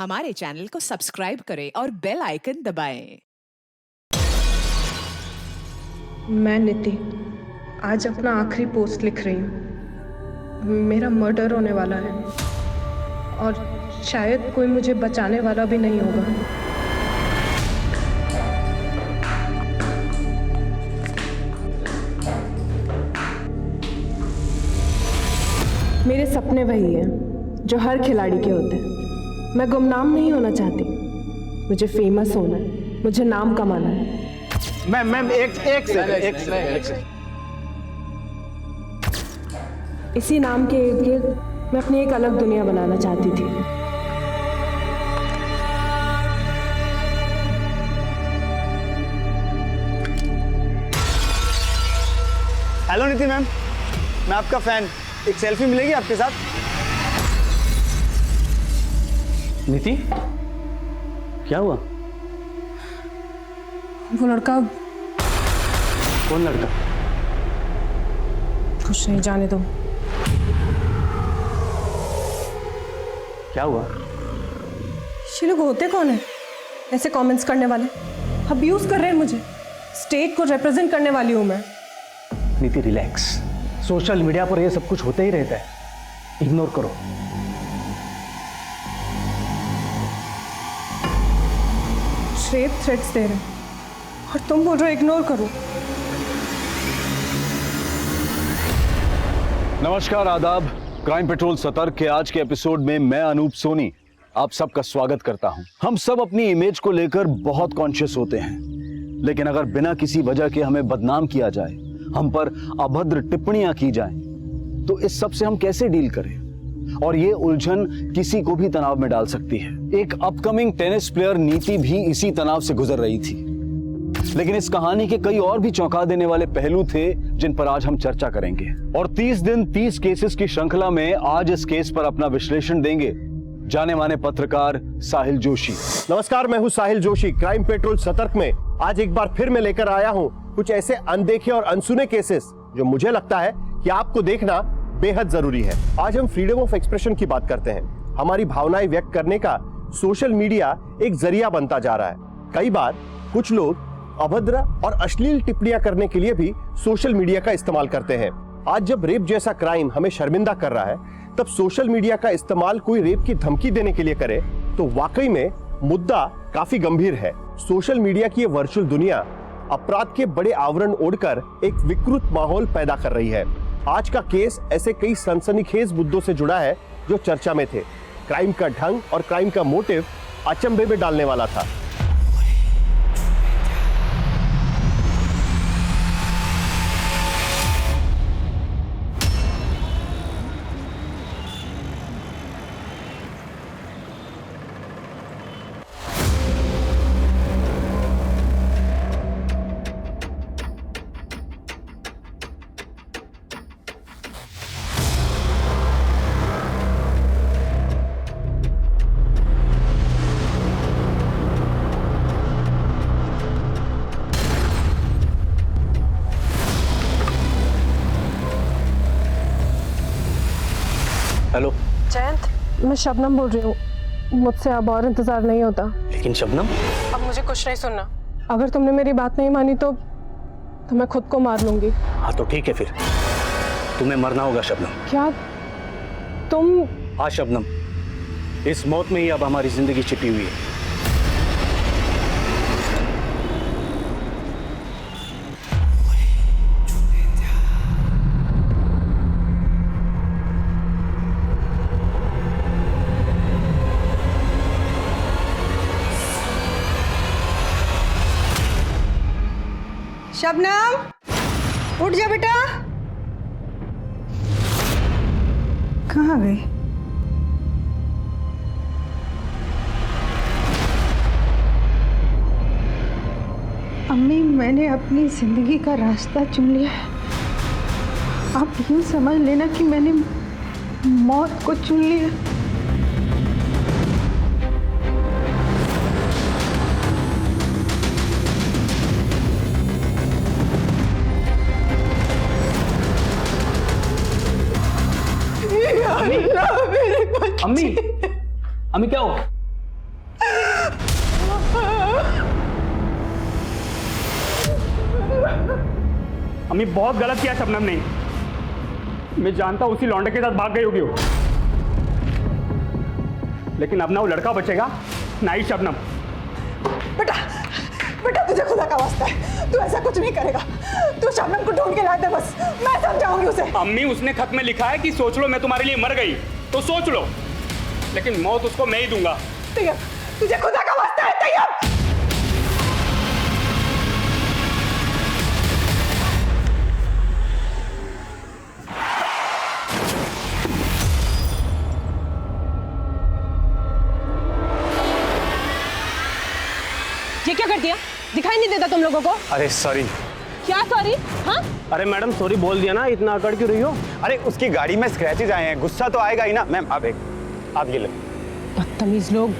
हमारे चैनल को सब्सक्राइब करें और बेल आइकन दबाएं। मैं नीति आज अपना आखिरी पोस्ट लिख रही हूँ। मेरा मर्डर होने वाला है और शायद कोई मुझे बचाने वाला भी नहीं होगा। मेरे सपने वही हैं जो हर खिलाड़ी के होते हैं। मैं गुमनाम नहीं होना चाहती, मुझे फेमस होना है, मुझे नाम कमाना है। मैम एक सेकंड। इसी नाम के इर्द गिर्द मैं अपनी एक अलग दुनिया बनाना चाहती थी। हेलो नीति मैम, मैं आपका फैन। एक सेल्फी मिलेगी आपके साथ? नीति, क्या हुआ? वो लड़का। कौन लड़का? कुछ नहीं, जाने दो। क्या हुआ? ये लोग होते कौन है ऐसे कमेंट्स करने वाले? अब्यूज कर रहे हैं मुझे। स्टेट को रिप्रेजेंट करने वाली हूं मैं। नीति रिलैक्स, सोशल मीडिया पर ये सब कुछ होते ही रहता है, इग्नोर करो। रेप थ्रेट्स दे रहे हैं और तुम बोल रहे हो इग्नोर करो। नमस्कार, आदाब। क्राइम पेट्रोल सतर्क के आज के एपिसोड में मैं अनूप सोनी आप सबका स्वागत करता हूं। हम सब अपनी इमेज को लेकर बहुत कॉन्शियस होते हैं, लेकिन अगर बिना किसी वजह के हमें बदनाम किया जाए, हम पर अभद्र टिप्पणियां की जाएं, तो इस सब से हम कैसे डील करें? और ये उलझन किसी को भी तनाव में डाल सकती है। एक अपकमिंग टेनिस प्लेयर नीति भी इसी तनाव से गुजर रही थी, लेकिन इस कहानी के कई और भी चौंका देने वाले पहलू थे जिन पर आज हम चर्चा करेंगे। और 30 दिन 30 केसेस की श्रृंखला में आज इस केस पर अपना विश्लेषण देंगे जाने माने पत्रकार साहिल जोशी। नमस्कार, मैं हूं साहिल जोशी। क्राइम पेट्रोल सतर्क में आज एक बार फिर मैं लेकर आया हूं कुछ ऐसे अनदेखे और अनसुने केसेस जो मुझे लगता है कि आपको देखना बेहद जरूरी है। आज हम फ्रीडम ऑफ एक्सप्रेशन की बात करते हैं। हमारी भावनाएं व्यक्त करने का सोशल मीडिया एक जरिया बनता जा रहा है। कई बार कुछ लोग अभद्र और अश्लील टिप्पणियां करने के लिए भी सोशल मीडिया का इस्तेमाल करते हैं। आज जब रेप जैसा क्राइम हमें शर्मिंदा कर रहा है, तब सोशल मीडिया का इस्तेमाल कोई रेप की धमकी देने के लिए करे तो वाकई में मुद्दा काफी गंभीर है। सोशल मीडिया की ये वर्चुअल दुनिया अपराध के बड़े आवरण ओढ़कर एक विकृत माहौल पैदा कर रही है। आज का केस ऐसे कई सनसनीखेज मुद्दों से जुड़ा है जो चर्चा में थे। क्राइम का ढंग और क्राइम का मोटिव अचंभे में डालने वाला था। हेलो जयंत, मैं शबनम बोल रही हूँ। मुझसे अब और इंतजार नहीं होता। लेकिन शबनम, अब मुझे कुछ नहीं सुनना। अगर तुमने मेरी बात नहीं मानी तो मैं खुद को मार लूंगी। हाँ तो ठीक है, फिर तुम्हें मरना होगा शबनम। क्या तुम? हाँ शबनम, इस मौत में ही अब हमारी जिंदगी छिपी हुई है। शबनम, उठ जा बेटा। कहाँ गई? अम्मी, मैंने अपनी जिंदगी का रास्ता चुन लिया है। आप यूं समझ लेना कि मैंने मौत को चुन लिया। अम्मी, अम्मी क्या हुआ? अम्मी बहुत गलत किया शबनम ने। मैं जानता हूं उसी लौंडे के साथ भाग गई होगी वो, लेकिन अब ना वो लड़का बचेगा ना ही शबनम। बेटा बेटा तुझे खुदा का वास्ता है, तू ऐसा कुछ नहीं करेगा। तू शबनम को ढूंढ के ला दे, बस मैं समझाऊंगी उसे। अम्मी उसने खत में लिखा है कि सोच लो मैं तुम्हारे लिए मर गई तो सोच लो, लेकिन मौत उसको मैं ही दूंगा। तैयब, तुझे खुदा का वास्ता है तैयब। ये क्या कर दिया? दिखाई नहीं देता तुम लोगों को? अरे सॉरी। क्या सॉरी? हाँ? अरे मैडम सॉरी बोल दिया ना, इतना अकड़ क्यों रही हो? अरे उसकी गाड़ी में स्क्रैचेस आए हैं, गुस्सा तो आएगा ही ना। मैम आप ये लो। बदतमीज लोग।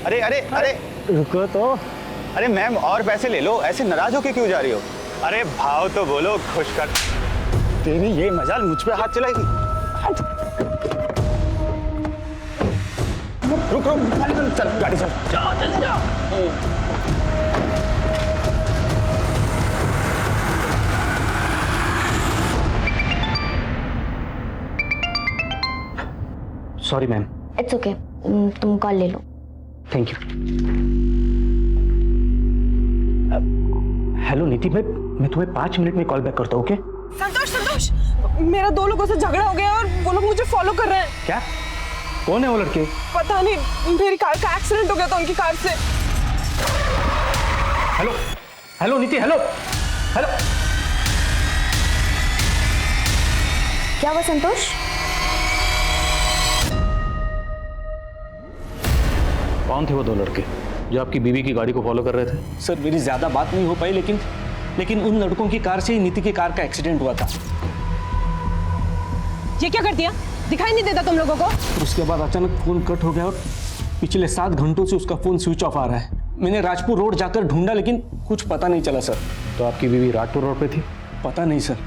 अरे अरे अरे रुको तो। अरे मैम और पैसे ले लो, ऐसे नाराज होके क्यों जा रही हो? अरे भाव तो बोलो, खुश कर। तेरी ये मजाल मुझ पे हाथ चलाएगी? रुक चल गाड़ी चल। जल्दी जाओ। Sorry ma'am. इट्स ओके, तुम कॉल ले लो। Thank you. हेलो नीति, मैं तुम्हें 5 मिनट में कॉल बैक करता हूँ। ओके? संतोष, मेरा 2 लोगों से झगड़ा हो गया और वो लोग मुझे फॉलो कर रहे हैं। क्या? कौन है वो लड़के? पता नहीं, मेरी कार का एक्सीडेंट हो गया था उनकी कार से। हेलो नीति, हेलो। क्या हुआ संतोष? कौन थे वो 2 लड़के जो आपकी बीवी की गाड़ी को फॉलो कर रहे थे? सर मेरी ज्यादा बात नहीं हो पाई, लेकिन उन लड़कों की कार से ही नीति की कार का एक्सीडेंट हुआ था। ये क्या कर दिया? दिखाई नहीं देता तुम लोगों को? उसके बाद अचानक फोन कट हो गया और पिछले 7 घंटों से उसका फोन स्विच ऑफ आ रहा है। मैंने राजपुर रोड जाकर ढूंढा लेकिन कुछ पता नहीं चला सर। तो आपकी बीवी राजपुर रोड पे थी? पता नहीं सर,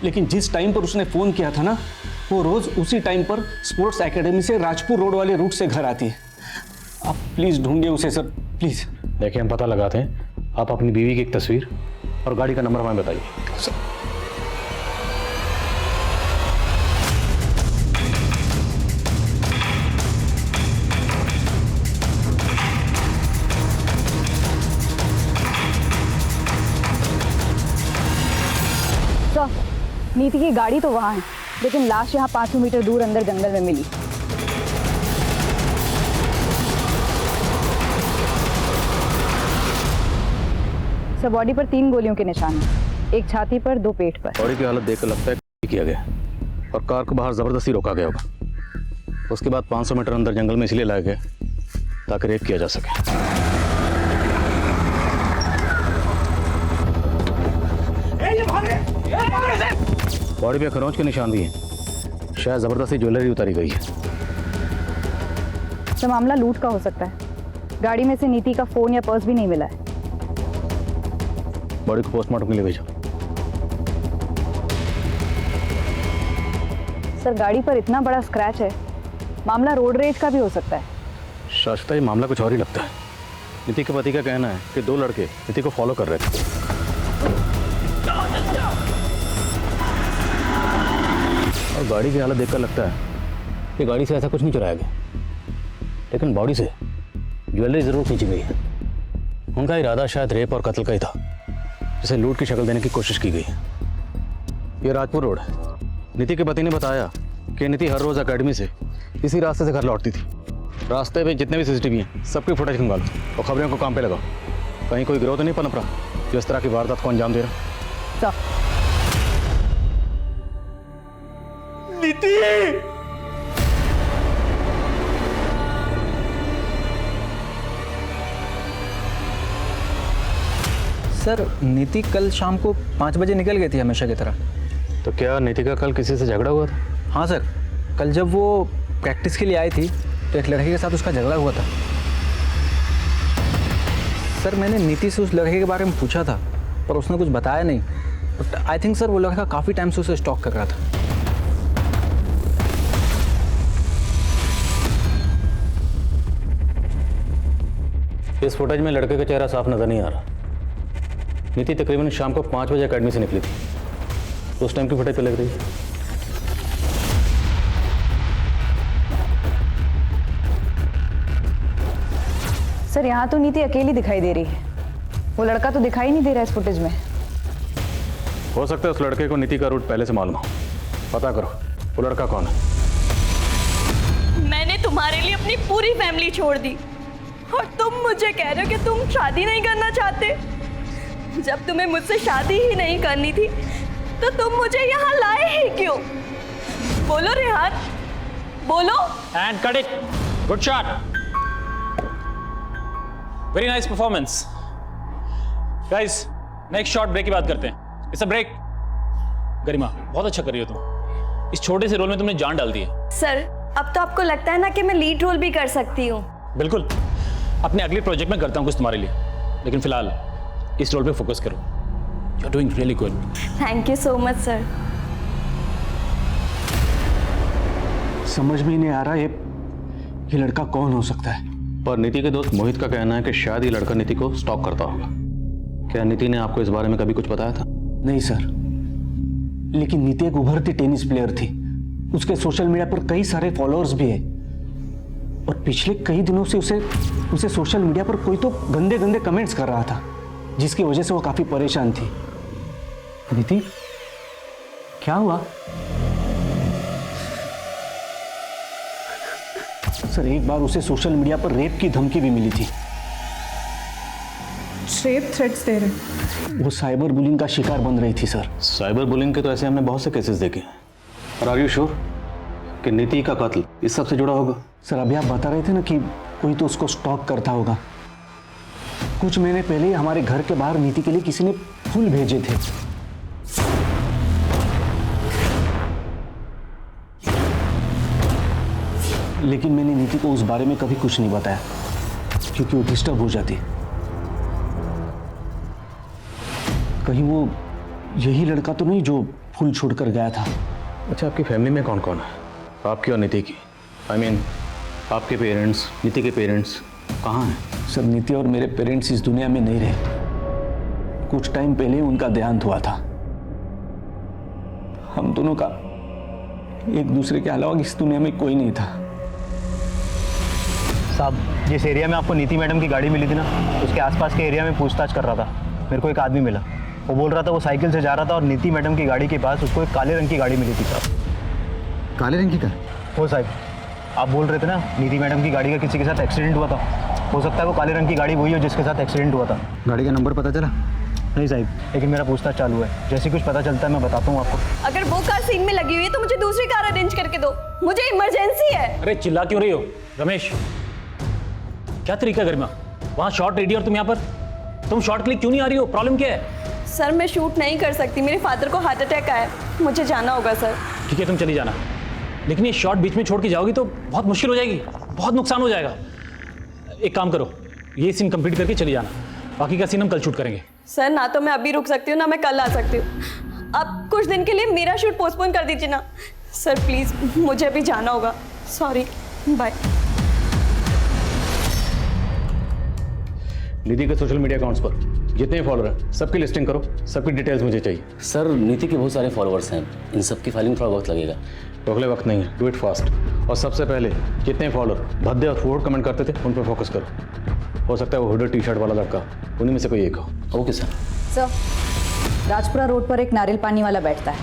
लेकिन जिस टाइम पर उसने फोन किया था ना, वो रोज उसी टाइम पर स्पोर्ट्स एकेडमी से राजपुर रोड वाले रूट से घर आती है। आप प्लीज ढूंढिए उसे सर, प्लीज। देखिए हम पता लगाते हैं, आप अपनी बीवी की एक तस्वीर और गाड़ी का नंबर हमें बताइए। सर, नीति की गाड़ी तो वहाँ है, लेकिन लाश यहाँ 500 मीटर दूर अंदर जंगल में मिली। सर, बॉडी पर 3 गोलियों के निशान हैं, एक छाती पर, 2 पेट पर। बॉडी की हालत देखकर लगता है कि किया गया और कार को बाहर जबरदस्ती रोका गया होगा। उसके बाद 500 मीटर अंदर जंगल में इसलिए लाया गया ताकि रेप किया जा सके। बॉडी पे खरोंच के निशान भी हैं, शायद जबरदस्ती ज्वेलरी उतारी गई है। सर, मामला लूट का हो सकता है। गाड़ी में से नीति का फोन या पर्स भी नहीं मिला है। बॉडी को पोस्टमार्टम के लिए भेजो। सर, गाड़ी पर इतना बड़ा स्क्रैच है, मामला रोड रेज का भी हो सकता है। शाश्वता ये मामला कुछ और ही लगता है। नीति के पति का कहना है कि 2 लड़के नीति को फॉलो कर रहे थे। और गाड़ी की हालत देखकर लगता है कि गाड़ी से ऐसा कुछ नहीं चुराया गया, लेकिन बॉडी से ज्वेलरी जरूर खींची गई है। उनका इरादा शायद रेप और कत्ल का ही था, जिसे लूट की शक्ल देने की कोशिश की गई है। ये राजपुर रोड है। नीति के पति ने बताया कि नीति हर रोज एकेडमी से इसी रास्ते से घर लौटती थी। रास्ते पे जितने भी सीसीटीवी हैं सबकी फुटेज निकालो और खबरों को काम पे लगाओ। कहीं कोई गिरोह तो नहीं पनप रहा जो इस तरह की वारदात को अंजाम दे रहा। नीति! सर, नीति कल शाम को 5 बजे निकल गई थी हमेशा की तरह। तो क्या नीति का कल किसी से झगड़ा हुआ था? हाँ सर, कल जब वो प्रैक्टिस के लिए आई थी तो एक लड़के के साथ उसका झगड़ा हुआ था। सर, मैंने नीति से उस लड़के के बारे में पूछा था पर उसने कुछ बताया नहीं। बट आई थिंक सर वो लड़का काफ़ी टाइम से उसे स्टॉक कर रहा था। इस फुटेज में लड़के का चेहरा साफ नजर नहीं आ रहा। नीति तकरीबन शाम को 5 बजे अकेडमी से निकली थी। उस टाइम की फुटेज पे लग रही है। सर यहाँ तो नीति अकेली दिखाई दे रही है, वो लड़का तो दिखाई नहीं दे रहा इस फुटेज में। हो सकता है उस लड़के को नीति का रूट पहले से मालूम हो। पता करो वो लड़का कौन है। मैंने तुम्हारे लिए अपनी पूरी फैमिली छोड़ दी और तुम मुझे कह रहे हो कि तुम शादी नहीं करना चाहते। जब तुम्हें मुझसे शादी ही नहीं करनी थी तो तुम मुझे यहाँ लाए ही क्यों? बोलो रेहान, बोलो। And cut it, good shot, very nice performance. Guys next shot break की बात करते हैं। It's a break. गरिमा बहुत अच्छा कर रही हो तुम, इस छोटे से रोल में तुमने जान डाल दी है। सर अब तो आपको लगता है ना कि मैं लीड रोल भी कर सकती हूँ। बिल्कुल, अपने अगले प्रोजेक्ट में करता हूँ कुछ तुम्हारे लिए, लेकिन फिलहाल इस रोल पे फोकस करो। You are doing really good. Thank you so much sir. समझ में ही नहीं आ रहा ये लड़का कौन हो सकता है। पर नीति के दोस्त मोहित का कहना है कि शायद ये लड़का नीति को स्टॉक करता होगा। क्या नीति ने आपको इस बारे में कभी कुछ बताया था? नहीं सर, लेकिन नीति एक उभरती टेनिस प्लेयर थी। उसके सोशल मीडिया पर कई सारे फॉलोअर्स भी है और पिछले कई दिनों से उसे सोशल मीडिया पर कोई तो गंदे गंदे कमेंट्स कर रहा था, जिसकी वजह से वो काफी परेशान थी। नीति क्या हुआ? सर एक बार उसे सोशल मीडिया पर रेप की धमकी भी मिली थी। रेप थ्रेट्स दे रहे। वो साइबर बुलिंग का शिकार बन रही थी सर। साइबर बुलिंग के तो ऐसे हमने बहुत से केसेस देखे हैं। और आर यू श्योर कि नीति का कत्ल इस सब से जुड़ा होगा? सर अभी आप बता रहे थे ना कि कोई तो उसको स्टॉक करता होगा। कुछ महीने पहले हमारे घर के बाहर नीति के लिए किसी ने फूल भेजे थे। लेकिन मैंने नीति को उस बारे में कभी कुछ नहीं बताया क्योंकि वो डिस्टर्ब हो जाती। कहीं वो यही लड़का तो नहीं जो फूल छोड़कर गया था। अच्छा, आपकी फैमिली में कौन कौन है? आपकी और नीति की। आई मीन आपके पेरेंट्स, नीति के पेरेंट्स कहाँ हैं? सर नीति और मेरे पेरेंट्स इस दुनिया में नहीं रहे। कुछ टाइम पहले उनका देहांत हुआ था। हम दोनों का एक दूसरे के अलावा इस दुनिया में कोई नहीं था। साहब जिस एरिया में आपको नीति मैडम की गाड़ी मिली थी ना, उसके आसपास के एरिया में पूछताछ कर रहा था। मेरे को एक आदमी मिला, वो बोल रहा था वो साइकिल से जा रहा था और नीति मैडम की गाड़ी के पास उसको एक काले रंग की गाड़ी मिली थी। साहब काले रंग की कार? हो साहब, आप बोल रहे थे ना नीति मैडम की गाड़ी का किसी के साथ एक्सीडेंट हुआ था। हो सकता है वो काले रंग की गाड़ी वही हो जिसके साथ एक्सीडेंट हुआ था। गाड़ी का नंबर पता चला? नहीं साहब, लेकिन मेरा पूछताछ चालू है। जैसे कुछ पता चलता है मैं बताता हूँ आपको। अगर वो कार सीन में लगी हुई है तो मुझे दूसरी कार अरेंज करके दो, मुझे इमरजेंसी है। अरे चिल्ला क्यों रही हो रमेश? क्या तरीका गरिमा, वहाँ शॉट रेडी और तुम यहाँ पर? तुम शॉट के लिए क्यों नहीं आ रही हो? प्रॉब्लम क्या है? सर मैं शूट नहीं कर सकती, मेरे फादर को हार्ट अटैक आया, मुझे जाना होगा सर। ठीक है तुम चली जाना, लेकिन ये शॉट बीच में छोड़ के जाओगी तो बहुत मुश्किल हो जाएगी, बहुत नुकसान हो जाएगा। एक काम करो, ये सीन कंप्लीट करके चली जाना, बाकी का सीन हम कल शूट करेंगे। सर ना तो मैं अभी रुक सकती हूँ ना मैं कल आ सकती हूँ। अब कुछ दिन के लिए मेरा शूट पोस्टपोन कर दीजिए ना सर प्लीज, मुझे अभी जाना होगा। Sorry, bye. नीति के सोशल मीडिया अकाउंट्स पर जितने फॉलोअर हैं सबकी लिस्टिंग करो, सबकी डिटेल्स मुझे चाहिए। सर नीति के बहुत सारे फॉलोअर्स हैं, इन सब की फाइलिंग थोड़ा वक्त लगेगा। तो अगले वक्त नहीं है, डू इट फास्ट। और सबसे पहले जितने फॉलोअर भद्दे और फूड कमेंट करते थे उन पर फोकस करो। हो सकता है वो हुडी टी शर्ट वाला लड़का उन्हीं में से कोई एक हो। Okay sir. Sir Rajpura road पर एक नारियल पानी वाला बैठता है,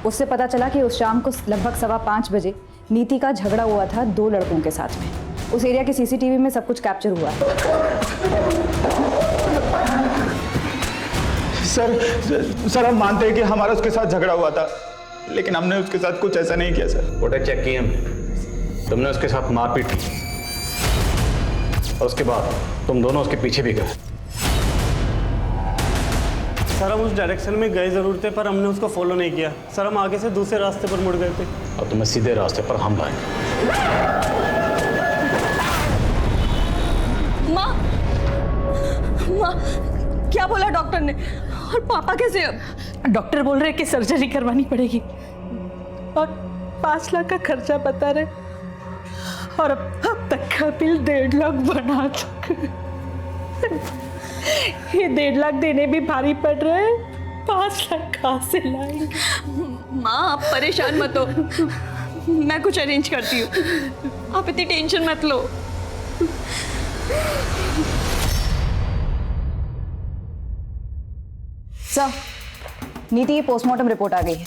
उससे पता चला कि उस शाम को लगभग 5:15 बजे नीति का झगड़ा हुआ था 2 लड़कों के साथ में। उस एरिया के सीसीटीवी में सब कुछ कैप्चर हुआ है। सर हम मानते हैं कि हमारा उसके साथ झगड़ा हुआ था, लेकिन हमने उसके साथ कुछ ऐसा नहीं किया सर। फोटो चेक किए हम, तुमने उसके साथ मारपीट की और उसके बाद तुम दोनों उसके पीछे भी गए। सर हम उस डायरेक्शन में गए जरूर थे पर हमने उसको फॉलो नहीं किया। सर हम आगे से दूसरे रास्ते पर मुड़ गए थे और तुम्हें सीधे रास्ते पर हम लाए। माँ, माँ क्या बोला डॉक्टर ने? और पापा कैसे? डॉक्टर बोल रहे कि सर्जरी करवानी पड़ेगी और 5 लाख का खर्चा बता रहे और अब तक का बिल 1.5 लाख बना चुके। ये 1.5 लाख देने भी भारी पड़ रहे हैं, 5 लाख कहाँ से लाएंगे? माँ आप परेशान मत हो, मैं कुछ अरेंज करती हूँ, आप इतनी टेंशन मत लो। सर, नीति की पोस्टमार्टम रिपोर्ट आ गई है।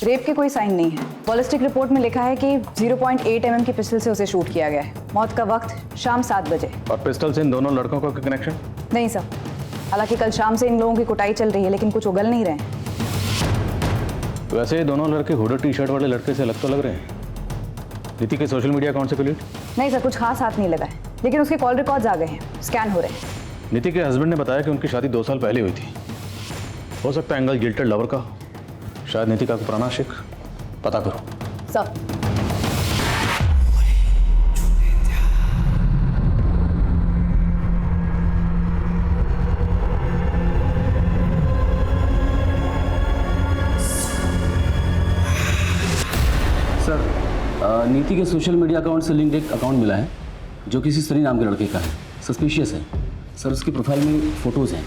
रेप के कोई साइन नहीं है। बॉलिस्टिक रिपोर्ट में लिखा है कि 0.8 mm की पिस्टल से उसे शूट किया गया है। मौत का वक्त शाम 7 बजे। और पिस्टल से इन दोनों लड़कों का कनेक्शन? नहीं सर, हालांकि कल शाम से इन लोगों की कुटाई चल रही है, लेकिन कुछ उगल नहीं रहे हैं। वैसे ये दोनों लड़के हुडी टी शर्ट वाले लड़के से अलग तो लग रहे हैं। नीति के सोशल मीडिया अकाउंट से कोई लीड? नहीं सर, कुछ खास हाथ नहीं लगा है, लेकिन उसके कॉल रिकॉर्ड्स आ गए हैं, स्कैन हो रहे हैं। नीति के हस्बैंड ने बताया कि उनकी शादी 2 साल पहले हुई थी। हो सकता है एंगल गिल्टेड लवर का, शायद नीति का पुराना शिक। पता करो सर। सर, नीति के सोशल मीडिया अकाउंट से लिंक्ड एक अकाउंट मिला है जो किसी सनी नाम के लड़के का है। सस्पिशियस है सर, उसकी प्रोफाइल में फोटोज हैं।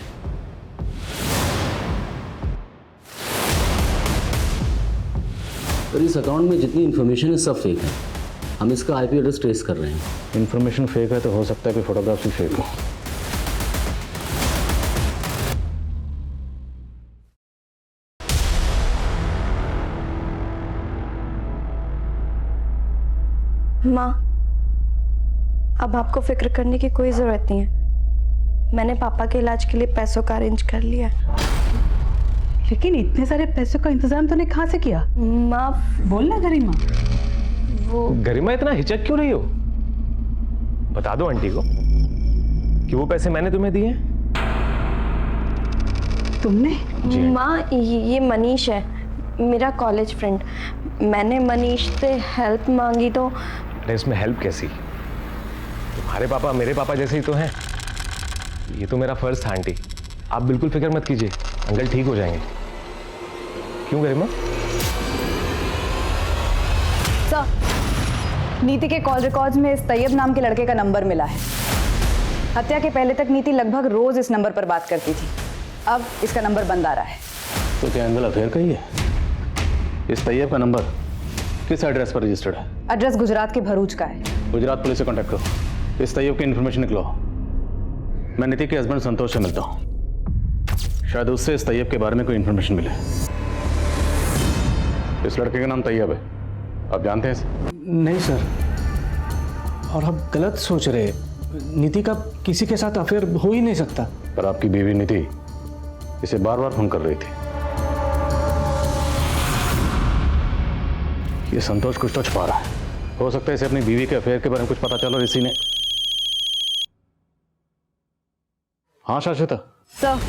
सर, इस अकाउंट में जितनी इन्फॉर्मेशन है सब फेक है। हम इसका आईपी एड्रेस ट्रेस कर रहे हैं। इन्फॉर्मेशन फेक है तो हो सकता है कि फोटोग्राफ्स भी फेक हो। माँ, अब आपको फिक्र करने की कोई जरूरत नहीं है। मैंने पापा के इलाज के लिए पैसों का अरेंज कर लिया। लेकिन इतने सारे पैसों का इंतजाम तूने कहाँ से किया? माँ बोलना गरिमा। वो गरिमा इतना हिचक क्यों रही हो? बता दो आंटी को कि वो पैसे मैंने तुम्हें दिए। तुमने? माँ ये मनीष है, मेरा कॉलेज फ्रेंड। मैंने मनीष से हेल्प मांगी तो। अरे इसमें हेल्प कैसी? तुम्हारे पापा मेरे पापा जैसे ही तो हैं। ये तो मेरा फर्ज था आंटी, आप बिल्कुल फिक्र मत कीजिए, अंकल ठीक हो जाएंगे। क्यों गरिमा? सर, नीति के कॉल रिकॉर्ड्स में इस तैयब नाम के लड़के का नंबर मिला है। हत्या के पहले तक नीति लगभग रोज इस नंबर पर बात करती थी। अब इसका नंबर बंद आ रहा है। तो क्या एंगल अफेयर का ही है? इस तैयब का नंबर किस एड्रेस पर रजिस्टर्ड है? एड्रेस गुजरात के भरूच का है। गुजरात पुलिस से कांटेक्ट करो, इस तैयब की इन्फॉर्मेशन निकलवाओ। मैं नीति के हस्बैंड संतोष से मिलता हूँ, शायद उससे इस तैयब के बारे में कोई इन्फॉर्मेशन मिले। इस लड़के का नाम तैयब है, आप जानते हैं इसे? नहीं सर, और आप गलत सोच रहे। नीति का किसी के साथ अफेयर हो ही नहीं सकता। पर आपकी बीवी नीति इसे बार बार फोन कर रही थी। ये संतोष कुछ तो छुपा रहा है। हो सकता है इसे अपनी बीवी के अफेयर के बारे में कुछ पता चला और इसी ने। हाँ शाश्वता। सर,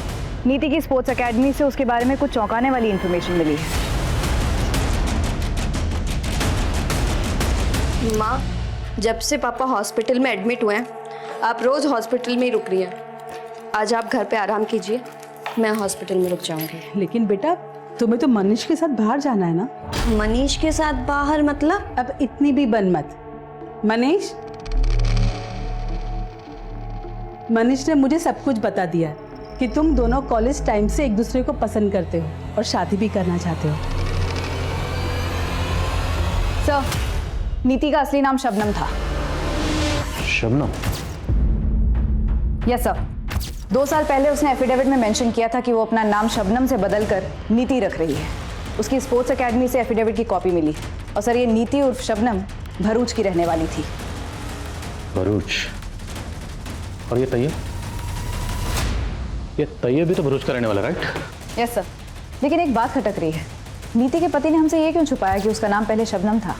नीति की स्पोर्ट्स एकेडमी से उसके बारे में कुछ चौंकाने वाली इंफॉर्मेशन मिली है। माँ, जब से पापा हॉस्पिटल में एडमिट हुए हैं, आप रोज हॉस्पिटल में ही रुक रही हैं। आज आप घर पे आराम कीजिए, मैं हॉस्पिटल में रुक जाऊंगी। लेकिन बेटा, तुम्हें तो मनीष के साथ बाहर जाना है ना? मनीष के साथ बाहर मतलब? अब इतनी भी बन मत। मनीष ने मुझे सब कुछ बता दिया कि तुम दोनों कॉलेज टाइम से एक दूसरे को पसंद करते हो और शादी भी करना चाहते हो। सर, नीति का असली नाम शबनम था। शबनम? Yes sir. 2 साल पहले उसने एफिडेविट में मेंशन किया था कि वो अपना नाम शबनम से बदलकर नीति रख रही है। उसकी स्पोर्ट्स एकेडमी से एफिडेविट की कॉपी मिली और सर, ये नीति उर्फ शबनम भरूच की रहने वाली थी। भरूच? और ये तैयब? ये तैयब भी तो भरूच का रहने वाला, राइट? यस सर, लेकिन एक बात खटक रही है। नीति के पति ने हमसे ये क्यों छुपाया कि उसका नाम पहले शबनम था?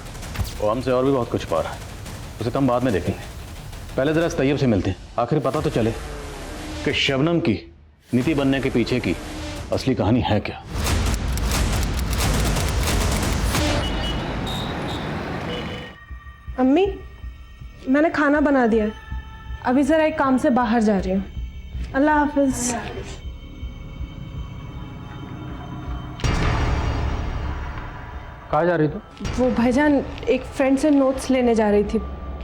वो हमसे और भी बहुत कुछ छुपा रहा है, उसे तो हम बाद में देखेंगे। पहले जरा इस तैयब से मिलते हैं, आखिर पता तो चले कि शबनम की नीति बनने के पीछे की असली कहानी है क्या। अम्मी, मैंने खाना बना दिया है, अभी जरा एक काम से बाहर जा रही हूँ। अल्लाह हाफिज। कहाँ जा रही तू? वो भाईजान, एक फ्रेंड से नोट्स लेने जा रही थी,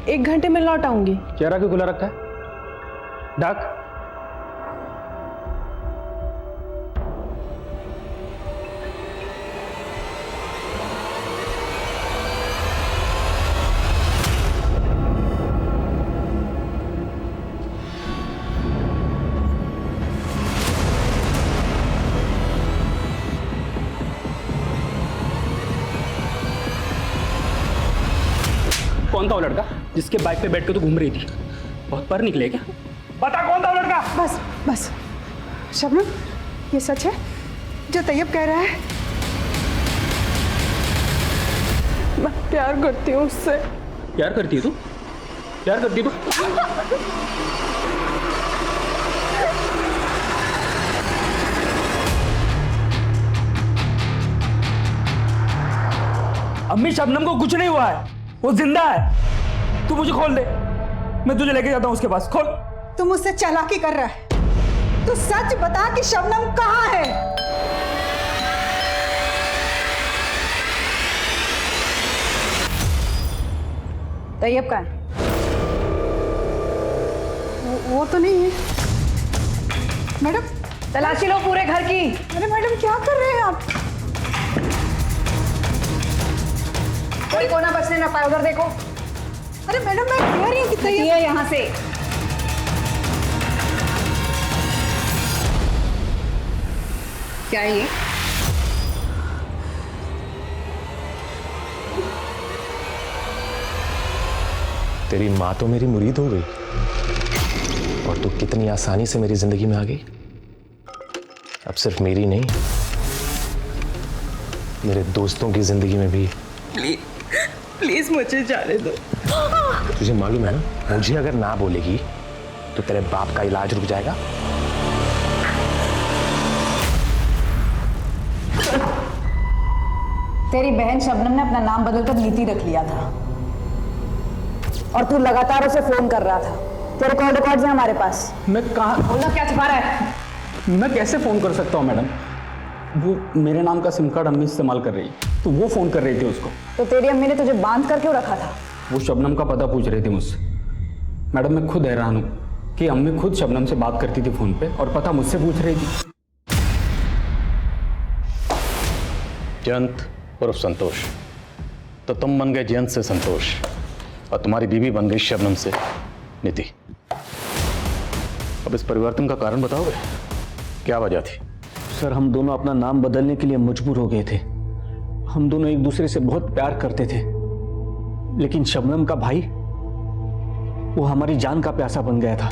1 घंटे में लौट आऊंगी। चेहरा क्यों खुला रखा है? डक। कौन था वो लड़का जिसके बाइक पे बैठ के तू घूम रही थी? बहुत पर निकले क्या? बता कौन था वो लड़का? बस बस शबनम, ये सच है जो तैयब कह रहा है? मैं प्यार करती हूँ उससे। प्यार करती है तू? प्यार करती है तू? अम्मी, शबनम को कुछ नहीं हुआ है, वो जिंदा है। तू मुझे खोल दे, मैं तुझे लेके जाता हूँ उसके पास। खोल। तू मुझसे चालाकी कर रहा है। तू सच बता कि शबनम कहाँ है? तैयब कहाँ है? वो तो नहीं है। मैडम, तलाशी लो पूरे घर की। अरे मैडम, क्या कर रहे हैं आप? कोई कोना बचने ना पाए, उधर देखो। अरे मैडम, मैं कह रही हूँ कि तैयब ये यहाँ से। क्या है ये? तेरी माँ तो मेरी मुरीद हो गई और तू कितनी आसानी से मेरी जिंदगी में आ गई। अब सिर्फ मेरी नहीं, मेरे दोस्तों की जिंदगी में भी। प्लीज मुझे जाने दो। तुझे मालूम है ना, मुझे अगर ना बोलेगी तो तेरे बाप का इलाज रुक जाएगा। तेरी बहन शबनम ने अपना नाम बदलकर नीति रख लिया था और तू लगातार उसे फोन कर रहा था। तेरे कॉल रिकॉर्ड्स हैं हमारे पास। मैं कहाँ? बोला, क्या छिपा रहा है? मैं कैसे फोन कर सकता हूँ मैडम? वो मेरे नाम का सिम कार्ड अम्मी इस्तेमाल कर रही, तो वो फोन कर रही थी उसको। तो तेरी अम्मी ने तुझे बांध कर क्यों रखा था? वो शबनम का पता पूछ रही थी मुझसे। मैडम, मैं खुद हैरान हूँ कि अम्मी खुद शबनम से बात करती थी फोन पे और पता मुझसे पूछ रही थी। जयंत उर्फ संतोष, तो तुम बन गए जयंत से संतोष और तुम्हारी बीवी बन गई शबनम से नीति। अब इस परिवर्तन का कारण बताओगे? क्या वजह थी? सर, हम दोनों अपना नाम बदलने के लिए मजबूर हो गए थे। हम दोनों एक दूसरे से बहुत प्यार करते थे, लेकिन शबनम का भाई वो हमारी जान का प्यासा बन गया था।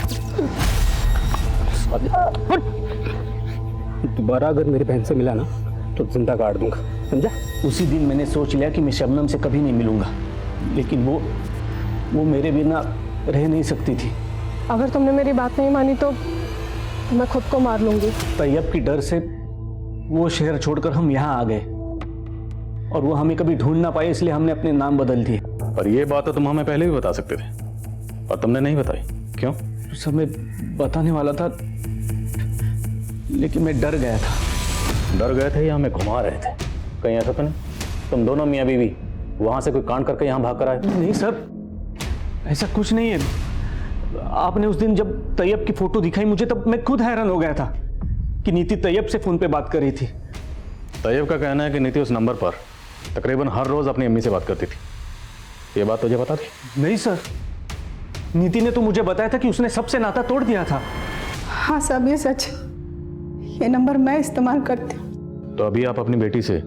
दोबारा अगर मेरी बहन से मिला ना तो जिंदा काट दूंगा, समझा? उसी दिन मैंने सोच लिया कि मैं शबनम से कभी नहीं मिलूंगा, लेकिन वो मेरे बिना रह नहीं सकती थी। अगर तुमने मेरी बात नहीं मानी तो मैं खुद को मार लूंगी। तैयब की डर से वो शहर छोड़कर हम यहाँ आ गए और वो हमें कभी ढूंढ ना पाए, इसलिए हमने अपने नाम बदल दिए। पर ये बात तो तुम हमें पहले भी बता सकते थे और तुमने नहीं बताई, क्यों? उस समय बताने वाला था, लेकिन मैं डर गया था। डर गए थे या हमें घुमा रहे थे? कहीं ऐसा तो नहीं तुम दोनों मियाँ बीवी वहां से कोई कांड करके यहाँ भाग कर आए? नहीं सर, ऐसा कुछ नहीं है। आपने उस दिन जब तैयब की फोटो दिखाई मुझे, तब मैं खुद हैरान हो गया था कि नीति तैयब से फोन पे बात कर रही थी। तैयब का कहना है कि नीति उस नंबर पर तकरीबन हर रोज अपनी अम्मी से बात करती थी। ये बात तुझे पता थी? नहीं सर, नीति ने तो मुझे बताया था कि उसने सबसे नाता तोड़ दिया था। हाँ साहब, ये सच। ये नंबर मैं इस्तेमाल करती हूँ। तो अभी आप अपनी बेटी से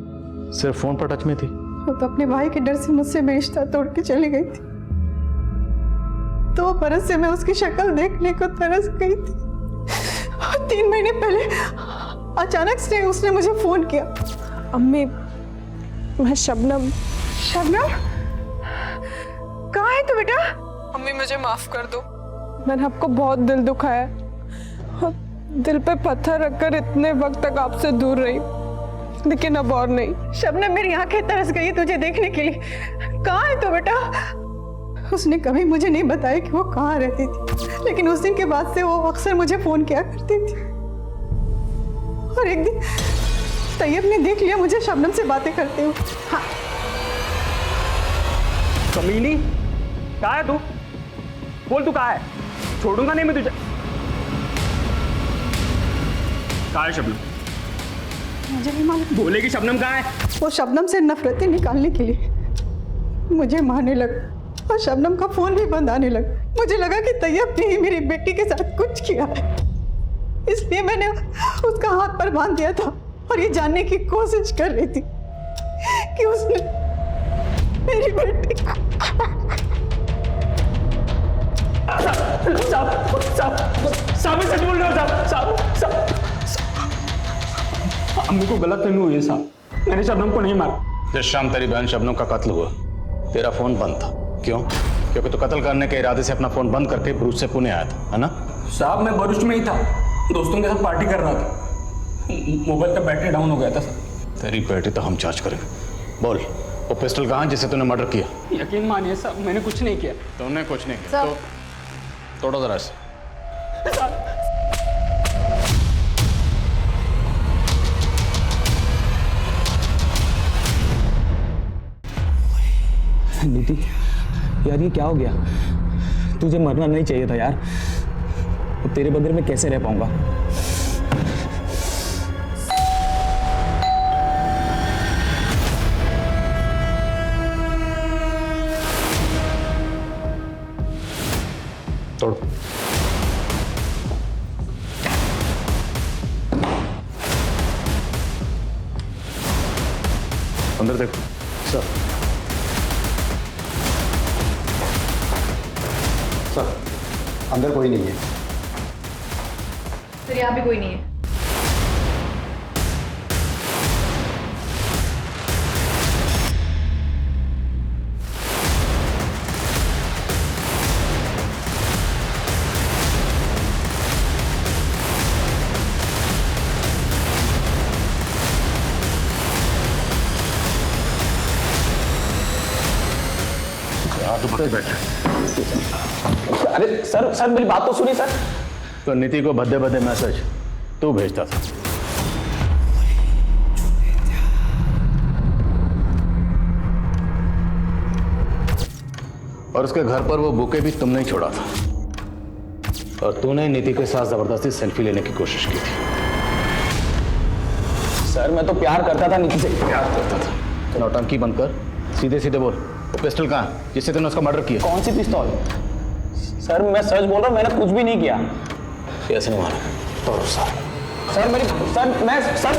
सिर्फ फोन पर टच में थी? वो तो अपने भाई के डर से मुझसे रिश्ता तोड़ के चली गई थी। 2 बरस से मैं उसकी शक्ल देखने को तरस गई थी। 3 महीने पहले अचानक से उसने मुझे फोन किया। अम्मी, मैं शबनम। शबनम, कहाँ है तू बेटा? अम्मी, मुझे माफ कर दो। मैंने आपको बहुत दिल दुखाया और दिल पे पत्थर रखकर इतने वक्त तक आपसे दूर रही, लेकिन अब और नहीं। शबनम, मेरी आंखें तरस गई तुझे देखने के लिए। कहाँ है तू बेटा? उसने कभी मुझे नहीं बताया कि वो कहाँ रहती थी, लेकिन उस दिन के बाद से वो अक्सर मुझे फोन किया करती थी। और एक दिन तैयब ने देख लिया मुझे शबनम से बातें करते हुए। हाँ। कमीनी, कहाँ है तू? बोल, तू कहाँ है? छोड़ूंगा नहीं मैं तुझे। कहाँ है शबनम? मुझे नहीं मालूम। बोलेगी शबनम कहाँ है? वो शबनम से नफरतें निकालने के लिए मुझे मारने लगा और शबनम का फोन भी बंद आने लगा। मुझे लगा कि तैयब ने ही मेरी बेटी के साथ कुछ किया है, इसलिए मैंने उसका हाथ पर बांध दिया था और ये जानने की कोशिश कर रही थी कि उसने मेरी बेटी साहब सच बोल रहे हो साहब। अम्मी को गलतफहमी हुई है साहब, मैंने शबनम को नहीं मारा। जिस शाम तेरी बहन शबनम का कत्ल हुआ तेरा फोन बंद था, क्यों? क्योंकि तू कत्ल करने के इरादे से अपना फोन बंद करके भरूच से पुणे आया था, है ना? साहब मैं भरूच में ही था, दोस्तों के साथ पार्टी कर रहा था, मोबाइल का बैटरी डाउन हो गया था सर। तेरी बेटी तो हम जांच करेंगे। बोल, वो पिस्टल कहाँ जिससे तूने मर्डर किया? यकीन मानिए साहब, मैंने कुछ नहीं किया। तुमने कुछ नहीं किया तो तोड़ो जरा इसे। नीति यार ये क्या हो गया? तुझे मरना नहीं चाहिए था यार, अब तेरे बगैर मैं कैसे रह पाऊंगा? तोड़। अंदर देखो सर। सर अंदर कोई नहीं है। सर यहाँ भी कोई नहीं है। अरे सर मेरी बात तो सुनिए सर। तो नीति को भद्दे भद्दे मैसेज तू भेजता था? और उसके घर पर वो बुके भी तुमने ही छोड़ा था, और तूने नीति के साथ जबरदस्ती सेल्फी लेने की कोशिश की थी। सर मैं तो प्यार करता था नीति से। प्यार करता था तो नौटंकी बंद कर, सीधे सीधे बोल, वो पिस्टल कहाँ है जिससे तूने उसका मर्डर किया? कौन सी पिस्तौल? सर मैं सच बोल रहा हूँ, मैंने कुछ भी नहीं किया। कैसे नहीं मारा? तोड़ो सर मेरी मैं सर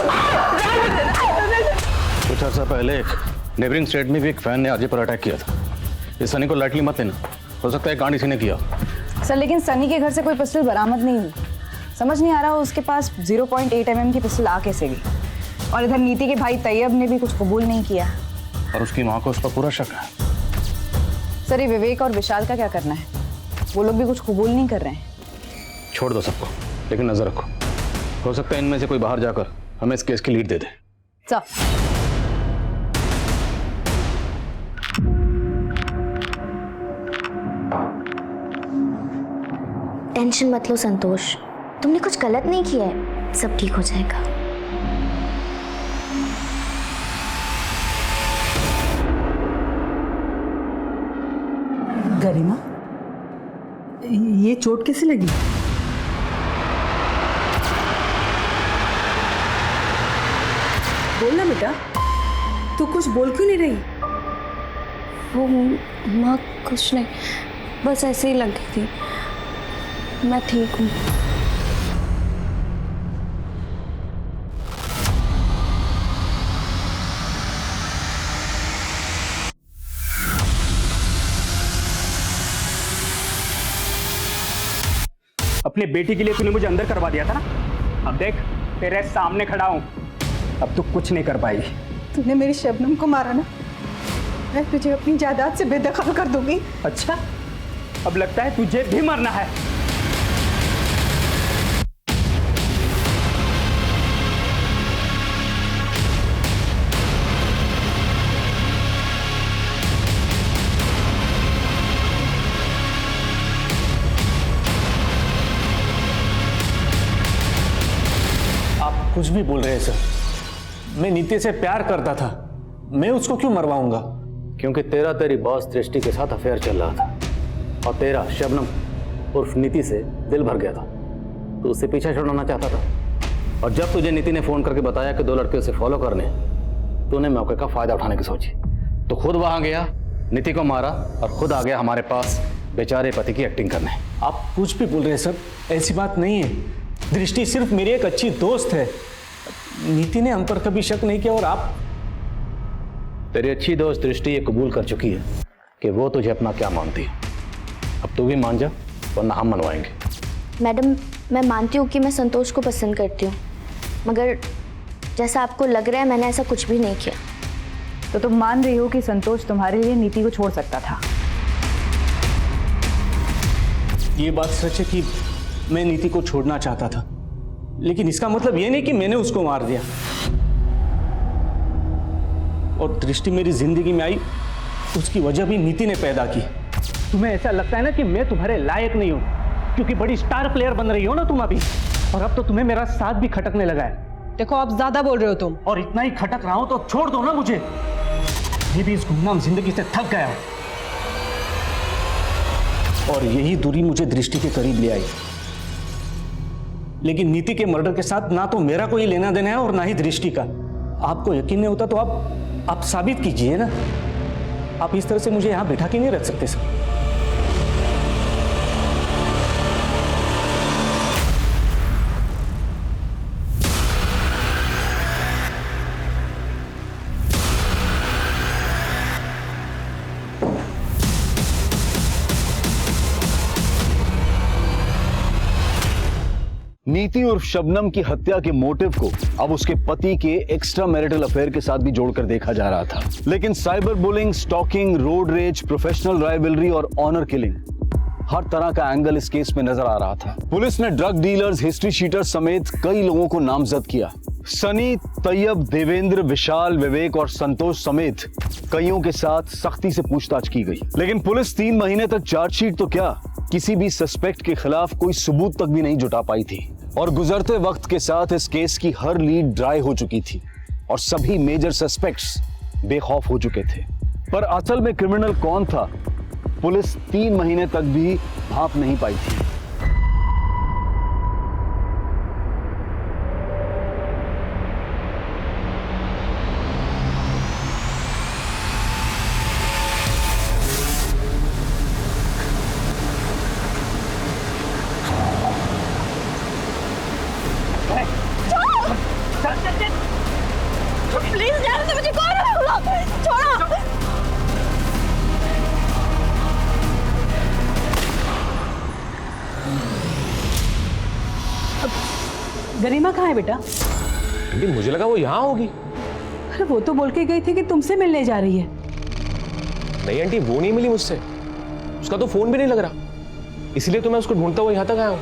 कुछ अर्सा पहले एक नेबरिंग स्टेट में भी एक फैन ने आरजे पर अटैक किया था। इस सनी को लाइटली मत लेना, हो सकता है कांड इसी ने किया। सर लेकिन सनी के घर से कोई पिस्टल बरामद नहीं हुई, समझ नहीं आ रहा उसके पास 0.8 mm की पिस्टल आ कैसे गई। और इधर नीति के भाई तैयब ने भी कुछ कबूल नहीं किया, और उसकी माँ को उस पर पूरा शक है। सर ये विवेक और विशाल का क्या करना है? वो लोग भी कुछ कबूल नहीं कर रहे हैं। छोड़ दो सबको, लेकिन नजर रखो, हो सकता है इनमें से कोई बाहर जाकर हमें इस केस की लीड दे दे। सर टेंशन मत लो संतोष, तुमने कुछ गलत नहीं किया है, सब ठीक हो जाएगा। गरिमा, ये चोट कैसे लगी? बोल ना बेटा, तू कुछ बोल क्यों नहीं रही? वो माँ कुछ नहीं, बस ऐसे ही लगी थी, मैं ठीक हूँ। अपने बेटी के लिए तूने मुझे अंदर करवा दिया था ना, अब देख तेरे सामने खड़ा हूं, अब तू कुछ नहीं कर पाएगी। तूने मेरी शबनम को मारा ना, मैं तुझे अपनी जायदाद से बेदखल कर दूंगी। अच्छा, अब लगता है तुझे भी मरना है। कुछ भी बोल रहे हैं सर, मैं नीति से प्यार करता था, मैं उसको क्यों मरवाऊंगा? क्योंकि तेरा तेरी बॉस दृष्टि के साथ अफेयर चल रहा था, और तेरा शबनम उर्फ नीति से दिल भर गया था, तो उससे पीछा छुड़ाना चाहता था। और जब तुझे नीति ने फोन करके बताया कि 2 लड़के उसे फॉलो करने, तूने मौके का फायदा उठाने की सोची। तो खुद वहां गया, नीति को मारा और खुद आ गया हमारे पास बेचारे पति की एक्टिंग करने। आप कुछ भी बोल रहे हैं सर, ऐसी बात नहीं है। दृष्टि सिर्फ मेरी एक अच्छी दोस्त है। नीति ने हम पर कभी शक नहीं किया। और आप, तेरी अच्छी दोस्त दृष्टि ये कबूल कर चुकी है कि वो तुझे अपना क्या मानती है। अब तू भी मान जा, वरना हम मनवाएंगे। मैडम, मैं मानती हूँ कि मैं संतोष को पसंद करती हूँ, मगर जैसा आपको लग रहा है मैंने ऐसा कुछ भी नहीं किया। तो तुम मान रही हो कि संतोष तुम्हारे लिए नीति को छोड़ सकता था? ये बात सच है कि मैं नीति को छोड़ना चाहता था, लेकिन इसका मतलब ये नहीं कि मैंने उसको मार दिया। और दृष्टि मेरी जिंदगी में आई, उसकी वजह भी नीति ने पैदा की। तुम्हें ऐसा लगता है ना कि मैं तुम्हारे लायक नहीं हूं, क्योंकि बड़ी स्टार प्लेयर बन रही हो ना तुम अभी, और अब तो तुम्हें मेरा साथ भी खटकने लगा है। देखो, आप ज्यादा बोल रहे हो तुम। और इतना ही खटक रहा हूं तो छोड़ दो ना मुझे। ये भी इस गुमनाम जिंदगी से थक गया हूं। और यही दूरी मुझे दृष्टि के करीब ले आई। लेकिन नीति के मर्डर के साथ ना तो मेरा कोई लेना देना है और ना ही दृष्टि का। आपको यकीन नहीं होता तो आप साबित कीजिए ना। आप इस तरह से मुझे यहां बैठा के नहीं रख सकते सर। नीति और शबनम की हत्या के मोटिव को अब उसके पति के एक्स्ट्रा मैरिटल अफेयर के साथ भी जोड़कर देखा जा रहा था। लेकिन cyber bullying, stalking, road rage, professional rivalry और ऑनर किलिंग, हर तरह का एंगल इस केस में नजर आ रहा था। पुलिस ने ड्रग डीलर्स, हिस्ट्री शीटर्स समेत कई लोगों को नामजद किया। सनी, तैयब, देवेंद्र, विशाल, विवेक और संतोष समेत कईयों के साथ सख्ती से पूछताछ की गई। लेकिन पुलिस 3 महीने तक चार्जशीट तो क्या, किसी भी सस्पेक्ट के खिलाफ कोई सबूत तक भी नहीं जुटा पाई थी। और गुजरते वक्त के साथ इस केस की हर लीड ड्राई हो चुकी थी और सभी मेजर सस्पेक्ट्स बेखौफ हो चुके थे। पर असल में क्रिमिनल कौन था, पुलिस 3 महीने तक भी भांप नहीं पाई थी। प्लीज यार, मुझे कौन है? छोड़ो। गरिमा कहाँ है बेटा? आंटी, मुझे लगा वो यहाँ होगी। अरे वो तो बोल के गई थी कि तुमसे मिलने जा रही है। नहीं आंटी, वो नहीं मिली मुझसे। उसका तो फोन भी नहीं लग रहा, इसलिए तो मैं उसको ढूंढता हुआ यहाँ तक आया हूँ।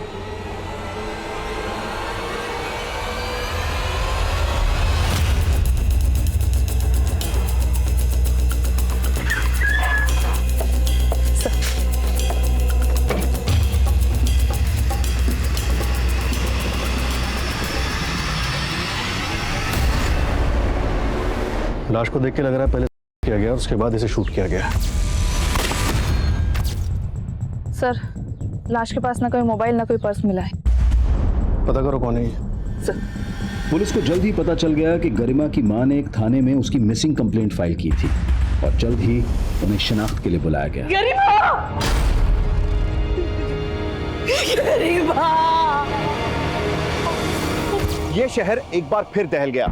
लाश को देख के लग रहा है पहले किया गया, उसके बाद इसे शूट किया गया। सर, लाश के पास ना कोई मोबाइल ना कोई पर्स मिला है। पता करो कौन है ये। सर, पुलिस को जल्द ही पता चल गया कि गरिमा की मां ने एक थाने में उसकी मिसिंग कंप्लेंट फाइल की थी और जल्द ही उन्हें शिनाख्त के लिए बुलाया गया। गरिमा! गरिमा! ये शहर एक बार फिर दहल गया।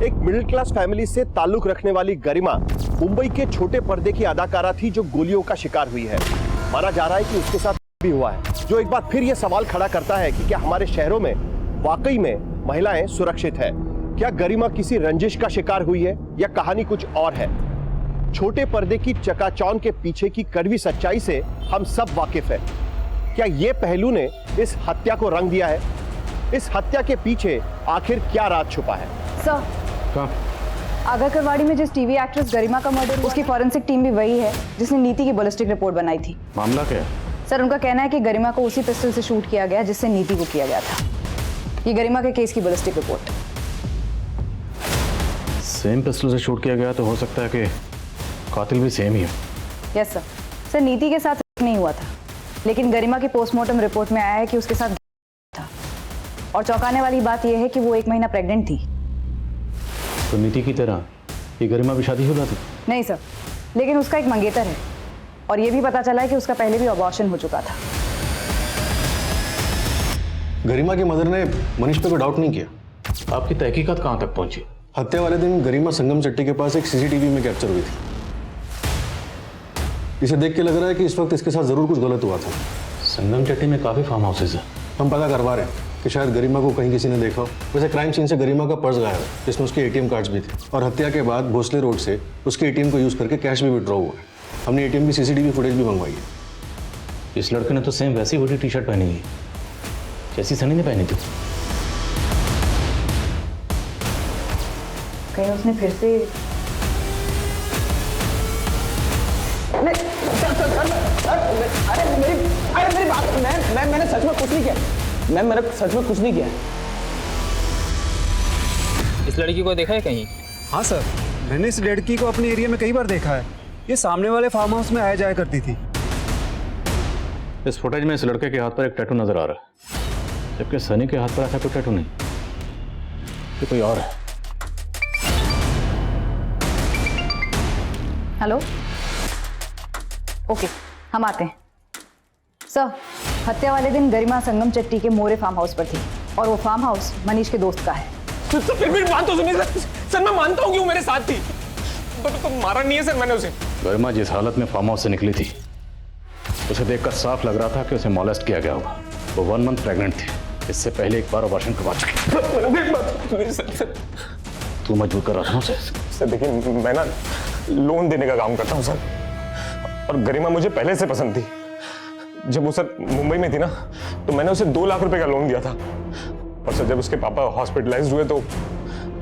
एक मिडिल क्लास फैमिली से ताल्लुक रखने वाली गरिमा मुंबई के छोटे पर्दे की अदाकारा थी जो गोलियों का शिकार हुई है। माना जा रहा है कि उसके साथ भी हुआ है, जो एक बार फिर यह सवाल खड़ा करता है कि क्या हमारे शहरों में वाकई में महिलाएं सुरक्षित है। क्या गरिमा किसी रंजिश का शिकार हुई है या कहानी कुछ और है? छोटे पर्दे की चकाचौंध के पीछे की कड़वी सच्चाई से हम सब वाकिफ है। क्या ये पहलू ने इस हत्या को रंग दिया है? इस हत्या के पीछे आखिर क्या राज छुपा है? सर, आगरकरवाड़ी में जिस टीवी एक्ट्रेस गरिमा का मर्डर, उसकी फॉरेंसिक टीम भी वही है जिसने नीति की बैलिस्टिक रिपोर्ट बनाई थी। मामला क्या है? सर, उनका कहना है कि गरिमा को उसी पिस्टल से शूट किया गया जिससे नीति को किया गया था। ये गरिमा के केस की बैलिस्टिक रिपोर्ट। सेम पिस्टल से शूट किया गया तो हो सकता है कि कातिल भी सेम ही हो। Yes sir. सर, नीति के साथ नहीं हुआ था, लेकिन गरिमा की पोस्टमार्टम रिपोर्ट में आया है कि उसके साथ था। और चौंकाने वाली बात यह है कि वो 1 महीना प्रेग्नेंट थी। तो नीति की तरह ये गरिमा भी शादीशुदा थी? नहीं सर, लेकिन उसका एक मंगेतर है और ये भी पता चला है कि उसका पहले भी अबॉर्शन हो चुका था। गरिमा की मदर ने मनीष पे कोई डाउट नहीं किया। आपकी तहकीकात कहाँ तक पहुंची? हत्या वाले दिन गरिमा संगम चट्टी के पास एक सीसीटीवी में कैप्चर हुई थी। इसे देख के लग रहा है कि इस वक्त इसके साथ जरूर कुछ गलत हुआ था। संगम चट्टी में काफी फार्म हाउसेज है। हम पता करवा रहे हैं कि शायद गरिमा को कहीं किसी ने देखा हो। वैसे क्राइम सीन से गरिमा का पर्स गायब है जिसमें उसके एटीएम कार्ड्स भी थे और हत्या के बाद भोसले रोड से उसके एटीएम को यूज करके कैश भी विड्रॉ हुआ है। हमने एटीएम की सीसीटीवी फुटेज भी मंगवाई है। इस लड़के ने तो सेम वैसी वोटी टी शर्ट पहनी है जैसी सनी ने पहनी थी। कहीं उसने फिर से मेरी बात मैंने सच में कुछ नहीं किया। मैंने सच में कुछ नहीं किया। इस लड़की को देखा है कहीं? हाँ सर, मैंने इस लड़की को अपने एरिया में कई बार देखा है। ये सामने वाले फार्म हाउस में आया जाया करती थी। इस फुटेज में इस लड़के के हाथ पर एक टैटू नजर आ रहा है, जबकि सनी के हाथ पर ऐसा कोई टैटू नहीं। ये कोई और है। हेलो, ओके, हम आते हैं। सर, हत्या वाले दिन गरिमा संगम चट्टी के मोरे फार्म हाउस पर थी और वो फार्म हाउस मनीष के दोस्त का है। तो फिर भी बात तो सुनिए सर, मैं मानता हूँ कि वो मेरे साथ थी, तो मारा नहीं है सर मैंने उसे। गरिमा जिस हालत में फार्म हाउस से निकली थी उसे देखकर साफ लग रहा था कि उसे मॉलेस्ट किया गया होगा। वो 1 मंथ प्रेग्नेंट थी। इससे पहले एक बार अबॉर्शन करवा चुकी। तू मजबूर कर रहा था उसे? सर देखिए, मैं ना लोन देने का काम करता हूँ सर, और गरिमा मुझे पहले से पसंद थी। जब वो सर मुंबई में थी ना, तो मैंने उसे 2 लाख रुपए का लोन दिया था, और सर जब उसके पापा हॉस्पिटलाइज्ड हुए तो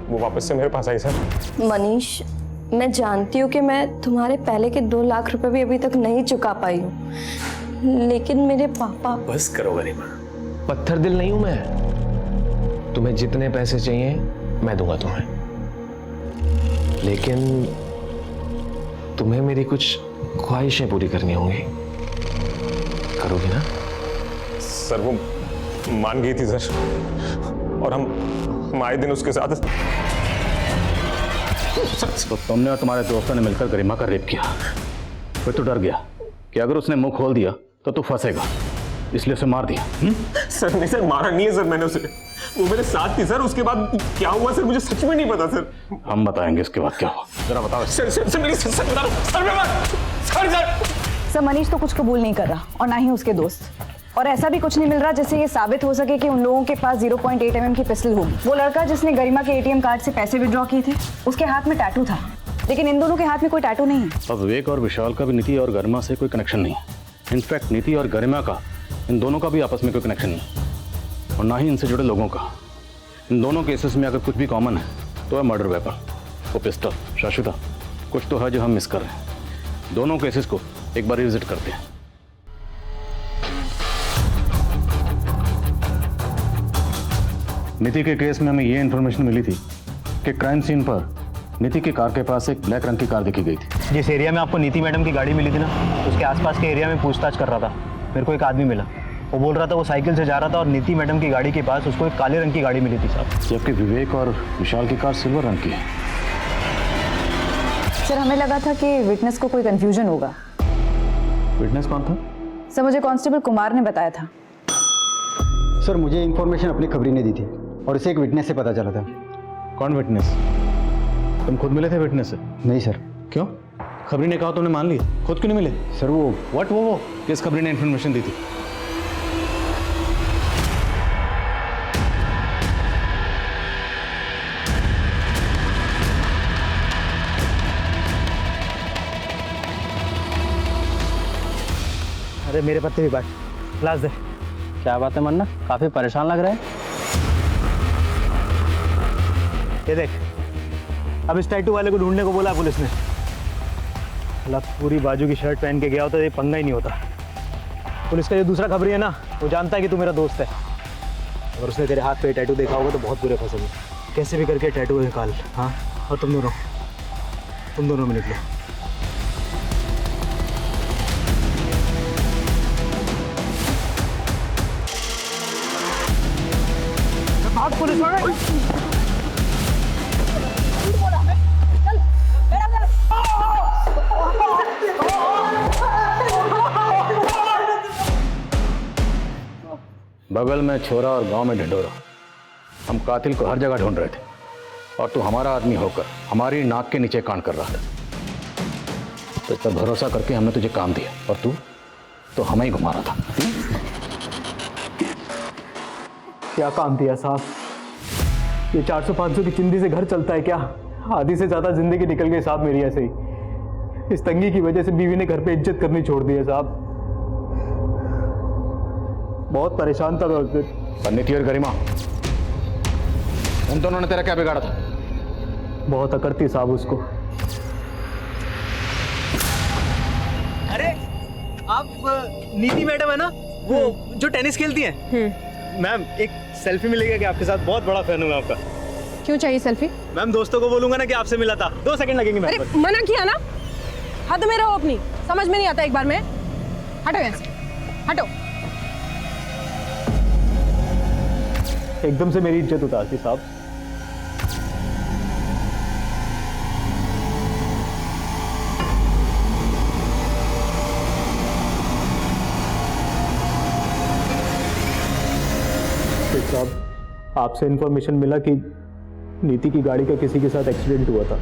वो वापस से मेरे पास आई सर। मनीष, मैं जानती हूँ कि मैं तुम्हारे पहले के 2 लाख रुपए भी अभी तक नहीं चुका पाई हूँ, लेकिन मेरे पापा। बस करो गरिमा, पत्थर दिल नहीं हूं मैं। तुम्हें जितने पैसे चाहिए मैं दूंगा तुम्हें, लेकिन तुम्हें मेरी कुछ ख्वाहिशें पूरी करनी होंगी। करोगी ना? सर वो मान गई थी सर, और हम आए दिन उसके साथ। तो तुमने और तुम्हारे दोस्तों ने मिलकर गरिमा का रेप किया। फिर तो डर गया कि अगर उसने मुंह खोल दिया तो तू फंसेगा, इसलिए उसे मार दिया। सर नहीं सर, मारा नहीं है सर मैंने उसे। वो मेरे साथ थी सर। उसके बाद क्या हुआ सर मुझे सच में नहीं पता सर। हम बताएंगे इसके बाद क्या हुआ। जरा बताओ। सर, मनीष तो कुछ कबूल नहीं कर रहा और ना ही उसके दोस्त, और ऐसा भी कुछ नहीं मिल रहा जिससे ये साबित हो सके कि उन लोगों के पास 0.8 mm की पिस्टल होगी। वो लड़का जिसने गरिमा के एटीएम कार्ड से पैसे विड्रॉ किए थे, उसके हाथ में टैटू था, लेकिन इन दोनों के हाथ में कोई टैटू नहीं है। अब विवेक और विशाल का भी नीति और गरिमा से कोई कनेक्शन नहीं है। इनफैक्ट नीति और गरिमा का, इन दोनों का भी आपस में कोई कनेक्शन नहीं, और ना ही इनसे जुड़े लोगों का। इन दोनों केसेस में अगर कुछ भी कॉमन है तो है मर्डर वेपन, वो पिस्टल। शाश्विता, कुछ तो है जो हम मिस कर रहे हैं। दोनों केसेस को एक बार रिविजिट करते हैं। नीति के केस में हमें ये इन्फॉर्मेशन मिली थी कि क्राइम सीन पर नीति की कार के पास एक ब्लैक रंग की कार देखी गई थी। जिस एरिया में आपको नीति मैडम की गाड़ी मिली थी ना, उसके आसपास के एरिया में पूछताछ कर रहा था। मेरे को एक आदमी मिला, वो बोल रहा था वो साइकिल से जा रहा था और नीति मैडम की गाड़ी के पास उसको एक काले रंग की गाड़ी मिली थी साहब। जबकि विवेक और विशाल की कार सिल्वर रंग की है। सर, हमें लगा था कि विटनेस को कोई कंफ्यूजन होगा। विटनेस कौन था? सर, मुझे कांस्टेबल कुमार ने बताया था। सर, मुझे इन्फॉर्मेशन अपनी खबरी ने दी थी और इसे एक विटनेस से पता चला था। कौन विटनेस? तुम खुद मिले थे विटनेस से? नहीं सर। क्यों? खबरी ने कहा, तुमने मान लिया, खुद क्यों नहीं मिले? सर वो वो किस खबरी ने इन्फॉर्मेशन दी थी? अरे मेरे पत्ते भी बांट, ग्लास दे। क्या बात है मन्ना, काफी परेशान लग रहा है। ये देख, अब इस टैटू वाले को ढूंढने को बोला पुलिस ने। अलग पूरी बाजू की शर्ट पहन के गया होता तो ये पंगा ही नहीं होता। पुलिस का जो दूसरा खबरी है ना, वो जानता है कि तू मेरा दोस्त है, अगर उसने तेरे हाथ पे टैटू देखा होगा तो बहुत बुरे फंसोगे। कैसे भी करके टैटू निकाल। हाँ, और तुम दोनों में निकलो। भाग पुलिस वाले। बगल में छोरा और गांव में ढिंढोरा, हम कातिल को हर जगह ढूंढ रहे थे और तू हमारा आदमी होकर हमारी नाक के नीचे कांड कर रहा था। तो इस पर भरोसा करके हमने तुझे काम दिया और तू तो हमें ही घुमा रहा था। क्या काम दिया साहब? ये 400-500 की चिंदी से घर चलता है क्या? आधी से ज्यादा जिंदगी निकल गई साहब मेरी ऐसे ही। इस तंगी की वजह से बीवी ने घर पे इज्जत करनी छोड़ दी है साहब। बहुत परेशान था मैं उस दिन। नीति और गरिमा, उन दोनों ने तेरा क्या बिगाड़ा था? बहुत अकड़ थी साहब उसको। अरे आप नीति मैडम है ना, वो जो टेनिस खेलती हैं? मैम एक सेल्फी मिलेगा क्या आपके साथ? बहुत बड़ा फैन हूँ मैं आपका। क्यों चाहिए सेल्फी? मैम दोस्तों को बोलूंगा ना कि आपसे मिला था। 2 सेकंड लगेंगे मैम। अरे मना किया ना, हद में रहो अपनी, समझ में नहीं आता एक बार में। हटो यहाँ से, हटो। एकदम से मेरी इज्जत उतारती साहब। साहब आपसे इंफॉर्मेशन मिला कि नीति की गाड़ी का किसी के साथ एक्सीडेंट हुआ था।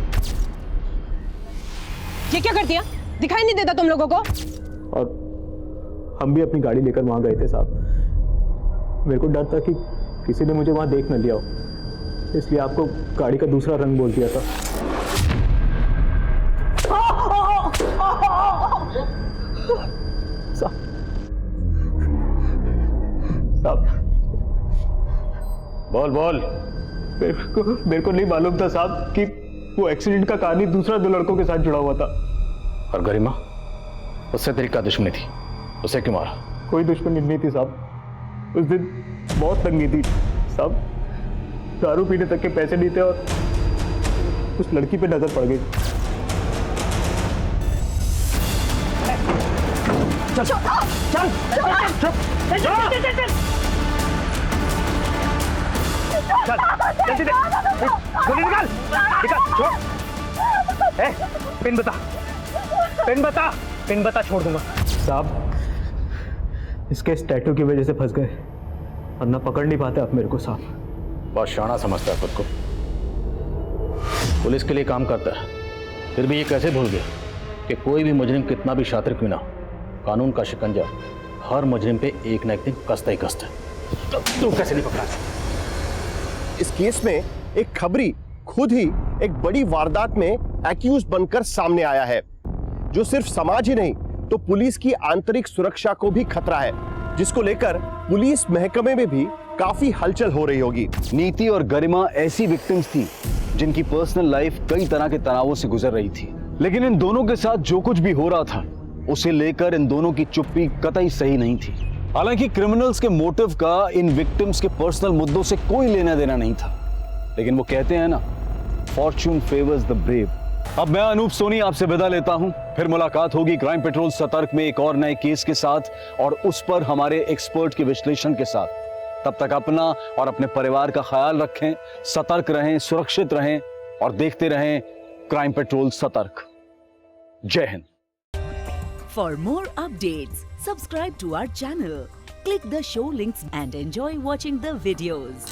ये क्या कर दिया? दिखाई नहीं देता तुम लोगों को? और हम भी अपनी गाड़ी लेकर वहां गए थे साहब। मेरे को डर था कि किसी ने मुझे वहां देख न लिया हो, इसलिए आपको गाड़ी का दूसरा रंग बोल दिया था। साहब बोल बोल। मेरे को नहीं मालूम था साहब कि वो एक्सीडेंट का कहानी दूसरा 2 लड़कों के साथ जुड़ा हुआ था। और गरिमा, उससे तेरी क्या दुश्मनी थी? उसे क्यों मारा? कोई दुश्मनी नहीं थी साहब। उस दिन बहुत तंगी थी साहब, दारू पीने तक के पैसे नहीं थे और उस लड़की पे नजर पड़ गई। चल चल चल चल जल्दी दे, गोली निकाल निकाल, छोड़। पिन बता, पिन बता, पिन बता, छोड़ दूंगा। साहब इसके इस टैटू की वजह से फंस गए, वरना पकड़ नहीं पाते आप मेरे को साहब। बहुत शाना समझता है खुद को, पुलिस के लिए काम करता है, फिर भी ये कैसे भूल गया कि कोई भी मुजरिम कितना भी शातिर क्यों ना, कानून का शिकंजा हर मुजरिम पे एक ना एक दिन कसता ही कसता है। तू कैसे नहीं पकड़ा? इस केस में एक खबरी खुद ही एक बड़ी वारदात में एक्यूज बनकर सामने आया है, जो सिर्फ समाज ही नहीं तो पुलिस की आंतरिक सुरक्षा को भी खतरा है, जिसको लेकर पुलिस महकमे में भी काफी हलचल हो रही होगी। नीति और गरिमा ऐसी विक्टिम्स थी जिनकी पर्सनल लाइफ कई तरह के तनावों से गुजर रही थी, लेकिन इन दोनों के साथ जो कुछ भी हो रहा था उसे लेकर इन दोनों की चुप्पी कतई सही नहीं थी। हालांकि क्रिमिनल्स के मोटिव का इन विक्टिम्स के पर्सनल मुद्दों से कोई लेना देना नहीं था, लेकिन वो कहते हैं ना, फॉर्च्यून फेवर्स द ब्रेव। अब मैं अनूप सोनी आपसे विदा लेता हूं, फिर मुलाकात होगी क्राइम पेट्रोल सतर्क में एक और नए केस के साथ और उस पर हमारे एक्सपर्ट के विश्लेषण के साथ। तब तक अपना और अपने परिवार का ख्याल रखें, सतर्क रहें, सुरक्षित रहें और देखते रहें क्राइम पेट्रोल सतर्क। जय Hind. For more updates, subscribe to our channel, click the show links and enjoy watching the videos.